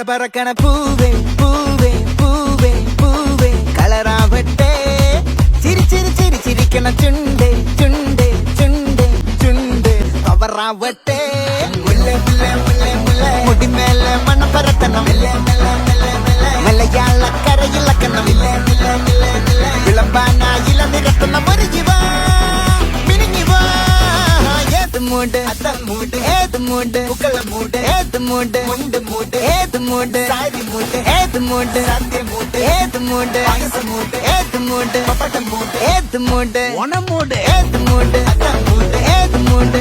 പറക്കണ പൂവേ പൂവേ പൂവേ പൂവേ കളറാവട്ടെ ചിരി ചിരി ചിരി ചിരിക്കണ ചുണ്ട് ചുണ്ട് ചുണ്ട് ചുണ്ട് പവറാവട്ടെ മുല്ലേ മുല്ലേ മുല്ലേ മുല്ലേ മുടിമേലെ മണ്ണ പരത്തണം മലയാള കരയിളക്കണം വിളമ്പാനായില നിരത്തണം ഒരു ജീവ മിനിങ്ങി വാ ഏത് മൂട് മൂട് ഏത് മൂട് പുക്കള മൂട് ഏത് മൂട് മുണ്ട് മൂട് ഏത് മൂട് സാരി മൂട് ഏത് മൂട് സദ്യ മൂട് ഏത് മൂട് പായസ മൂട് ഏത് മൂട് പപ്പടം മൂട് ഏത് മൂട് ഓണം മൂട് ഏത് മൂട് മൂട് ഏത് മൂട്